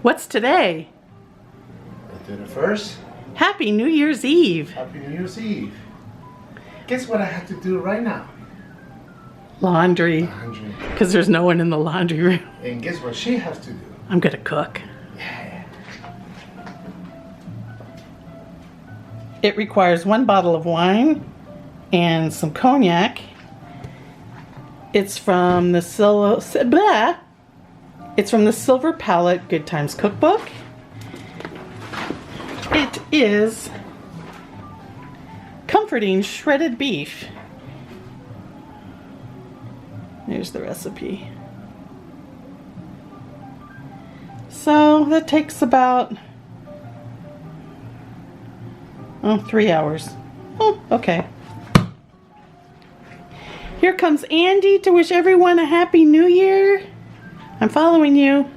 What's today? The 31st. Happy New Year's Eve. Happy New Year's Eve. Guess what I have to do right now? Laundry. Laundry. Because there's no one in the laundry room. And guess what she has to do? I'm gonna cook. Yeah. It requires 1 bottle of wine and some cognac. It's from the Silver Palette Good Times Cookbook. It is comforting shredded beef. There's the recipe. So that takes about 3 hours. Oh, okay. Here comes Andy to wish everyone a Happy New Year. I'm following you.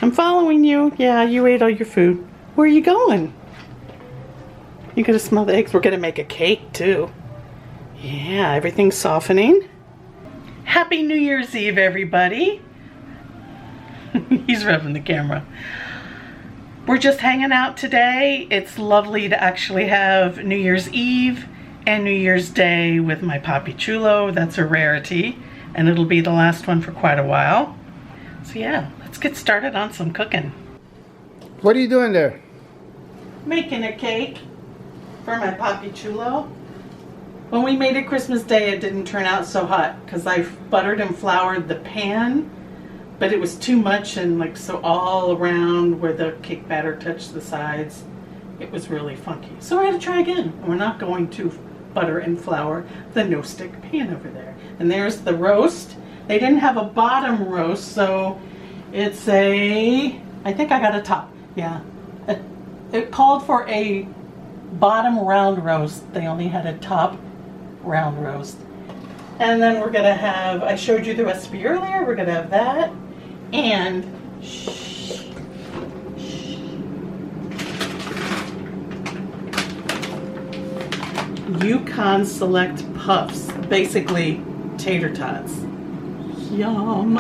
I'm following you. Yeah, you ate all your food. Where are you going? You gonna smell the eggs? We're gonna make a cake too. Yeah, everything's softening. Happy New Year's Eve, everybody. He's rubbing the camera. We're just hanging out today. It's lovely to actually have New Year's Eve and New Year's Day with my Papi Chulo. That's a rarity, and it'll be the last one for quite a while. So yeah, let's get started on some cooking. What are you doing there? Making a cake for my Papi Chulo. When we made it Christmas Day, it didn't turn out so hot because I buttered and floured the pan, but it was too much, and like so all around where the cake batter touched the sides, it was really funky. So we're gonna try again. We're not going to butter and flour the no-stick pan over there. And there's the roast. They didn't have a bottom roast, so it's a, I think I got a top. Yeah. It called for a bottom round roast. They only had a top round roast. And then we're gonna have, I showed you the recipe earlier, we're gonna have that. And Yukon Select Puffs, basically tater tots. Yum.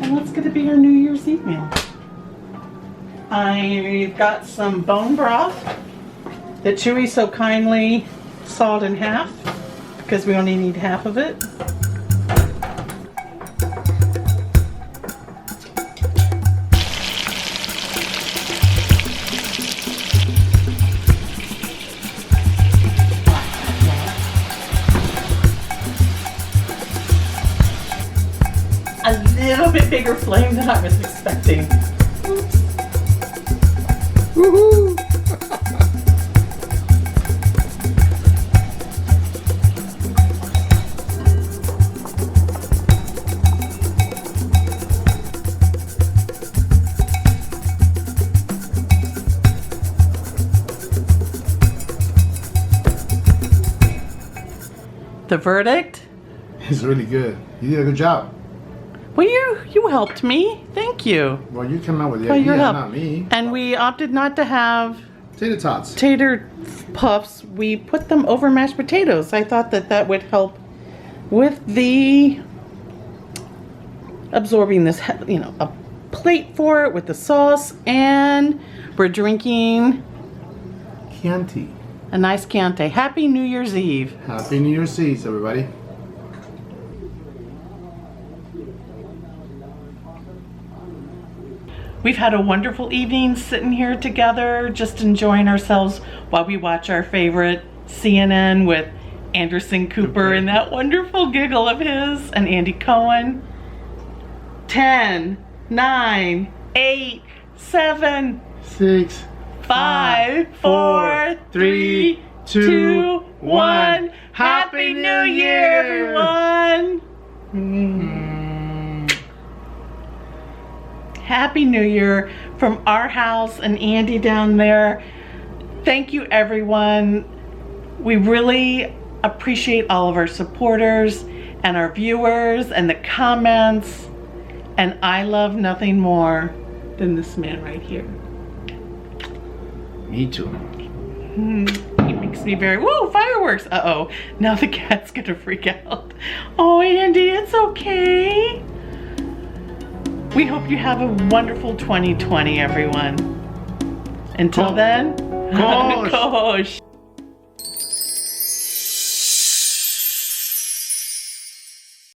And that's gonna be our New Year's Eve meal. I've got some bone broth that Chuy so kindly sawed in half because we only need half of it. A little bit bigger flame than I was expecting. Oops. Woohoo! The verdict? It's really good. You did a good job. Well, you helped me. Thank you. Well, you came up with the For your idea, help. not me. And we opted not to have Tater tots. tater puffs. We put them over mashed potatoes. I thought that that would help with the absorbing this, you know, a plate for it with the sauce. And we're drinking Chianti. a nice Chianti. Happy New Year's Eve. Happy New Year's Eve, everybody. We've had a wonderful evening sitting here together, just enjoying ourselves while we watch our favorite CNN with Anderson Cooper and that wonderful giggle of his, and Andy Cohen. 10, 9, 8, 7, 6, 5, 4, 3, 2, 1. Happy New Year, everyone! Happy New Year from our house and Andy down there. Thank you, everyone. We really appreciate all of our supporters and our viewers and the comments. And I love nothing more than this man right here. Me too. He makes me very, whoa, fireworks. Uh-oh, now the cat's gonna freak out. Oh, Andy, it's okay. We hope you have a wonderful 2020, everyone. Until then, Ko-osh. Ko-osh.